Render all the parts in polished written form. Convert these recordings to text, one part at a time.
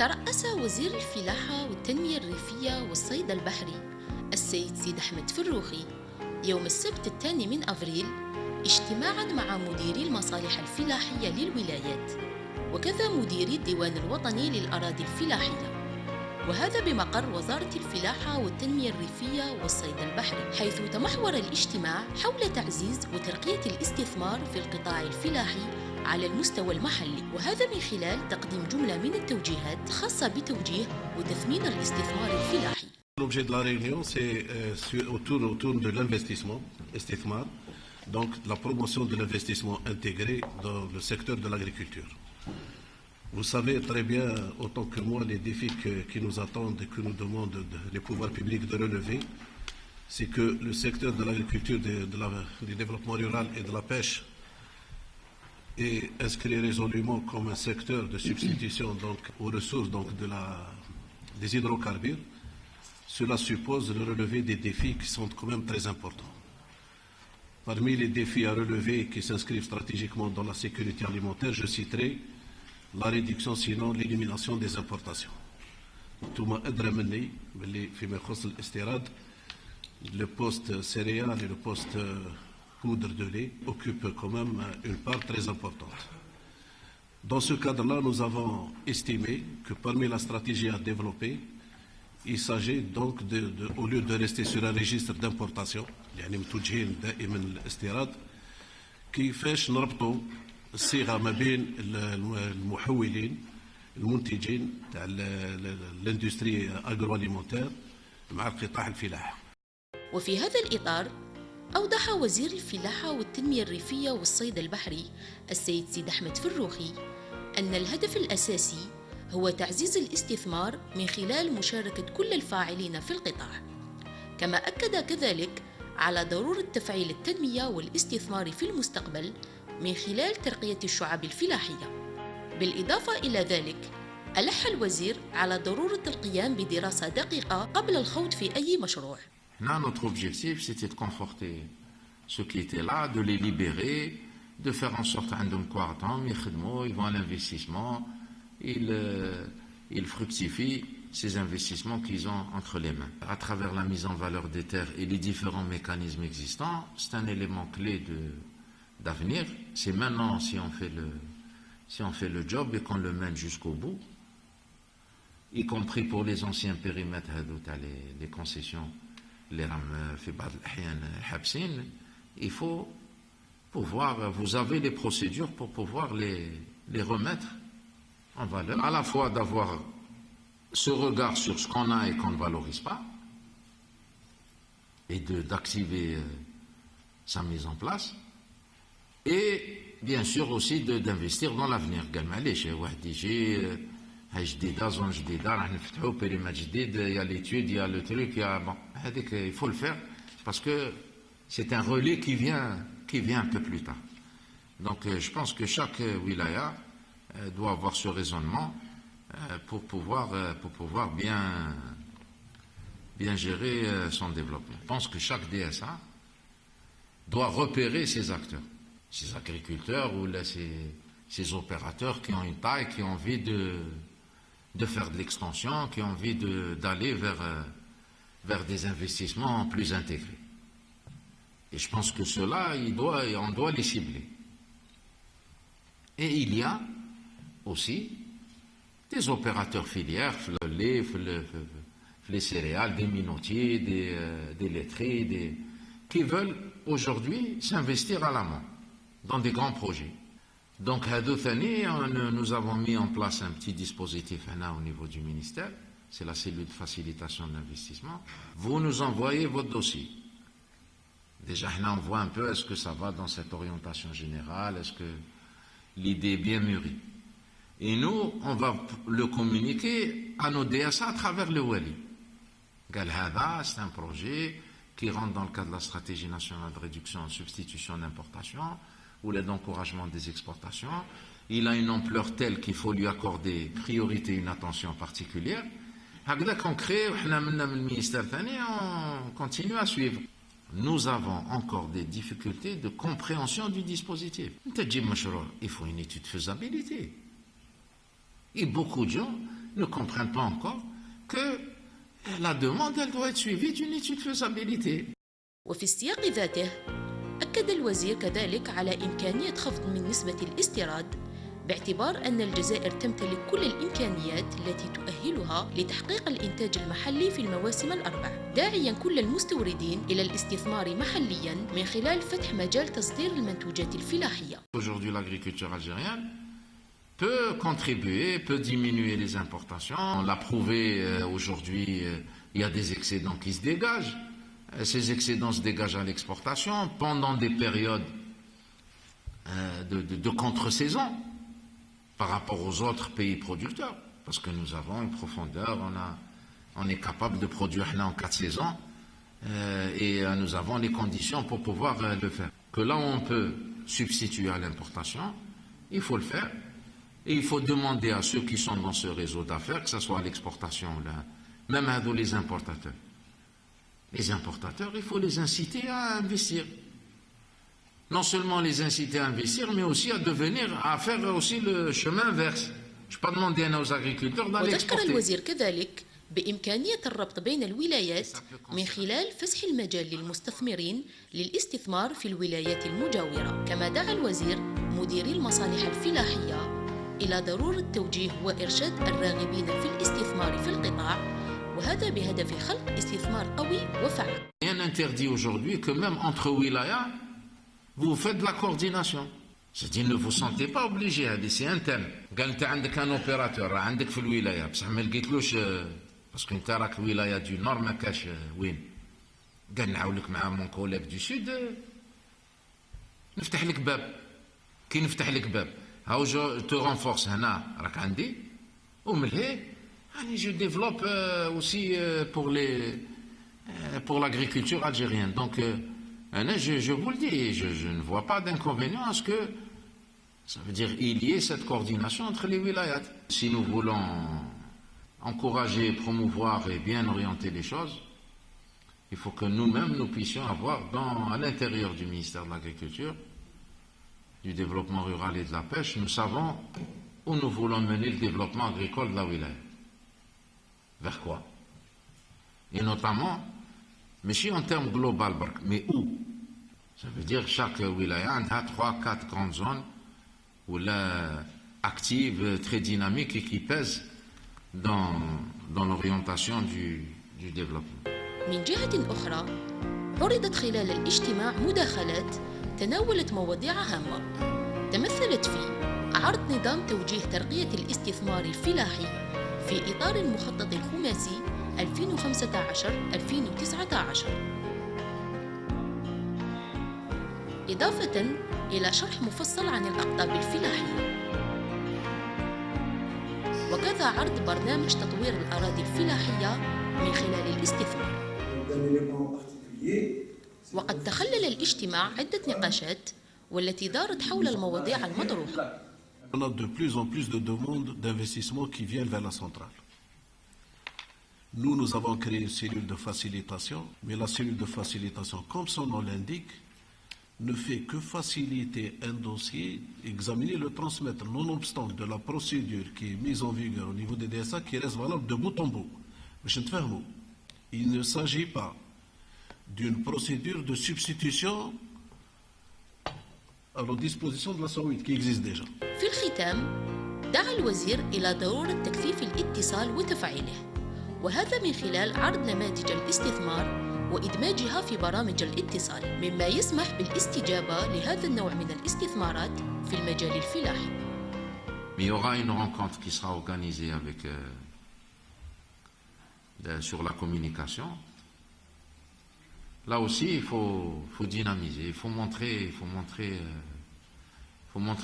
ترأس وزير الفلاحة والتنمية الريفية والصيد البحري السيد سيد أحمد فروخي يوم السبت 2 أفريل اجتماعاً مع مديري المصالح الفلاحية للولايات وكذا مديري الديوان الوطني للأراضي الفلاحية، وهذا بمقر وزارة الفلاحة والتنمية الريفية والصيد البحري، حيث تمحور الاجتماع حول تعزيز وترقية الاستثمار في القطاع الفلاحي على المستوى المحلي، وهذا من خلال تقديم جملة من التوجيهات خاصة بتوجيه وتثمين الاستثمار الفلاحي. L'objet de la réunion, c'est autour de l'investissement, استثمار, donc la promotion de l'investissement intégré dans le secteur de l'agriculture. Vous savez très bien, autant que moi, les défis qui nous attendent et que nous demandent les pouvoirs publics de relever, c'est que le secteur de l'agriculture, du développement rural et de la pêche est inscrit résolument comme un secteur de substitution donc, aux ressources donc, des hydrocarbures. Cela suppose de relever des défis qui sont quand même très importants. Parmi les défis à relever qui s'inscrivent stratégiquement dans la sécurité alimentaire, je citerai la réduction, sinon l'élimination des importations. Tout أدرى مني باللي فيما يخص الاستيراد le poste céréales et le poste poudre de lait occupent quand même une part très importante. Dans ce cadre-là, nous avons estimé que parmi la stratégie à développer, il s'agit donc au lieu de rester sur un registre d'importation, يعني متوجهين دائما للاستيراد، كيفاش نربطوا الصيغه ما بين المحولين المنتجين تاع الاندستري اغرو اليمونتير مع القطاع الفلاحي. وفي هذا الإطار أوضح وزير الفلاحة والتنمية الريفية والصيد البحري السيد سيد أحمد فروخي أن الهدف الأساسي هو تعزيز الاستثمار من خلال مشاركة كل الفاعلين في القطاع، كما أكد كذلك على ضرورة تفعيل التنمية والاستثمار في المستقبل من خلال ترقية الشعب الفلاحية. بالإضافة إلى ذلك ألح الوزير على ضرورة القيام بدراسة دقيقة قبل الخوض في أي مشروع. Notre objectif, c'était de conforter ceux qui étaient là, de les libérer, de faire en sorte qu'ils vont à l'investissement, ils fructifient ces investissements qu'ils ont entre les mains. À travers la mise en valeur des terres et les différents mécanismes existants, c'est un élément clé d'avenir. C'est maintenant si on fait le job et qu'on le mène jusqu'au bout, y compris pour les anciens périmètres, les concessions, les rames il faut pouvoir, vous avez les procédures pour pouvoir les remettre en valeur, à la fois d'avoir ce regard sur ce qu'on a et qu'on ne valorise pas, et d'activer sa mise en place, et bien sûr aussi d'investir dans l'avenir. Il y a l'étude, il y a le truc, il faut le faire parce que c'est un relais qui vient un peu plus tard. Donc je pense que chaque wilaya doit avoir ce raisonnement pour pouvoir bien gérer son développement. Je pense que chaque DSA doit repérer ses acteurs, ses agriculteurs ou ces opérateurs qui ont une taille, qui ont envie de faire de l'extension, qui ont envie d'aller vers des investissements plus intégrés. Et je pense que cela, on doit les cibler. Et il y a aussi des opérateurs filières, le lait, les céréales, des minotiers, des laiteries, qui veulent aujourd'hui s'investir à l'amont dans des grands projets. Donc, nous avons mis en place un petit dispositif au niveau du ministère, c'est la cellule de facilitation de l'investissement. Vous nous envoyez votre dossier. Déjà, on voit un peu est-ce que ça va dans cette orientation générale, est-ce que l'idée est bien mûrie. Et nous, on va le communiquer à nos DSA à travers le Wali. C'est un projet qui rentre dans le cadre de la stratégie nationale de réduction et substitution d'importation, ou d'encouragement des exportations. Il a une ampleur telle qu'il faut lui accorder priorité, une attention particulière. On crée, le ministère, on continue à suivre. Nous avons encore des difficultés de compréhension du dispositif. Il faut une étude de faisabilité. Et beaucoup de gens, ne comprennent pas encore que la demande, elle doit être suivie d'une étude de faisabilité. وفي السياق ذاته أكد الوزير كذلك على إمكانية خفض من نسبة الاستيراد باعتبار أن الجزائر تمتلك كل الإمكانيات التي تؤهلها لتحقيق الإنتاج المحلي في المواسم الأربع، داعياً كل المستوردين إلى الاستثمار محلياً من خلال فتح مجال تصدير المنتوجات الفلاحية. Aujourd'hui, l'agriculture algérienne peut contribuer, peut diminuer les importations. On l'a prouvé aujourd'hui, il y a des excédents qui se dégagent. Ces excédents se dégagent à l'exportation pendant des périodes de contre-saison par rapport aux autres pays producteurs. Parce que nous avons une profondeur, on est capable de produire là en 4 saisons et nous avons les conditions pour pouvoir le faire. Que là où on peut substituer à l'importation, il faut le faire. Et il faut demander à ceux qui sont dans ce réseau d'affaires, que ce soit à l'exportation, même à les importateurs. Les importateurs, il faut les inciter à investir. Non seulement les inciter à investir, mais aussi à faire aussi le chemin inverse. Je ne vais pas demander aux agriculteurs d'aller وذكر exporter. الوزير كذلك بإمكانية الربط بين الولايات من خلال فسح المجال للمستثمرين للاستثمار في الولايات المجاورة. كما دعا الوزير مديري المصالح الفلاحية إلى ضرورة توجيه وإرشاد الراغبين في الاستثمار في القطاع، وهذا بهدف خلق استثمار قوي وفعال. Rien n'interdit aujourd'hui que même entre wilayas, vous faites de la coordination. C'est-à-dire ne vous sentez pas obligé, c'est interne. قال انت عندك un opérateur عندك في الولاية بصح ما لقيتلوش باسكو انت راك الولاية دو نور ما كاش وين. قال نعاونك مع مون كوليك دو سود نفتح لك باب. كي نفتح لك باب هاو جو تو رونفورس هنا راك عندي ومن لهيه راني جو ديفلوب aussi pour l'agriculture algérienne. Donc je vous le dis, je ne vois pas d'inconvénient à ce que ça veut dire il y ait cette coordination entre les wilayats. Si nous voulons encourager, promouvoir et bien orienter les choses, il faut que nous-mêmes nous puissions avoir à l'intérieur du ministère de l'Agriculture, du développement rural et de la pêche, nous savons où nous voulons mener le développement agricole de la wilaya. Vers quoi? Et notamment, mais si en termes global, mais où? Ça veut dire chaque wilaya a 3-4 grandes zones où là, actives, très dynamiques et qui pèsent dans l'orientation du développement. من جهة أخرى عرضت خلال الاجتماع مداخلات تناولت مواضيع هامة تمثلت في عرض نظام توجيه ترقية الاستثمار الفلاحي في إطار المخطط الخماسي 2015-2019، إضافة إلى شرح مفصل عن الأقطاب الفلاحية، وكذا عرض برنامج تطوير الأراضي الفلاحية من خلال الاستثمار. وقد تخلل الاجتماع عدة نقاشات والتي دارت حول المواضيع المطروحة. On a de plus en plus de demandes d'investissement qui viennent vers la centrale. Nous avons créé une cellule de facilitation, mais la cellule de facilitation, comme son nom l'indique, ne fait que faciliter un dossier, examiner, le transmettre, nonobstant de la procédure qui est mise en vigueur au niveau des DSA, qui reste valable de bout en bout. Il ne s'agit pas d'une procédure de substitution à la disposition de la SOWIT qui existe déjà. في الختام دعا الوزير إلى ضرورة تكثيف الاتصال وتفعيله، وهذا من خلال عرض نماذج الاستثمار وإدماجها في برامج الاتصال، مما يسمح بالاستجابة لهذا النوع من الاستثمارات في المجال الفلاحي. Mais il y aura une rencontre qui sera organisée avec, sur la communication. Là aussi, il faut dynamiser, il faut montrer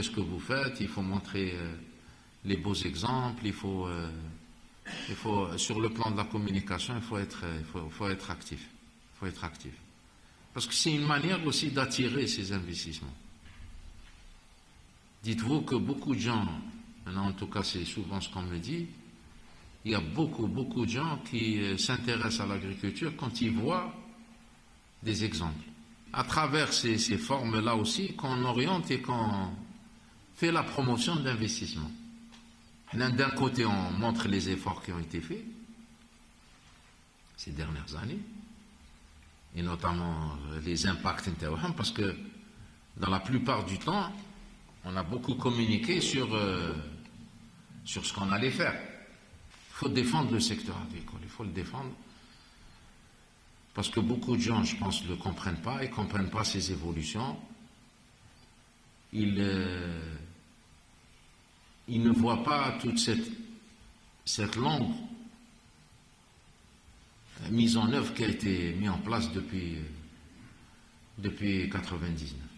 ce que vous faites, il faut montrer les beaux exemples, il faut sur le plan de la communication, il faut être actif. Il faut être actif. Parce que c'est une manière aussi d'attirer ces investissements. Dites-vous que beaucoup de gens, en tout cas c'est souvent ce qu'on me dit, il y a beaucoup de gens qui s'intéressent à l'agriculture quand ils voient des exemples. À travers ces formes-là aussi, qu'on oriente et qu'on fait la promotion de l'investissement. D'un côté, on montre les efforts qui ont été faits ces dernières années, et notamment les impacts internes, parce que dans la plupart du temps, on a beaucoup communiqué sur ce qu'on allait faire. Il faut défendre le secteur agricole, il faut le défendre, parce que beaucoup de gens, je pense, ne le comprennent pas, ils ne comprennent pas ces évolutions. Ils ne voient pas toute cette longue mise en œuvre qui a été mise en place depuis 1999.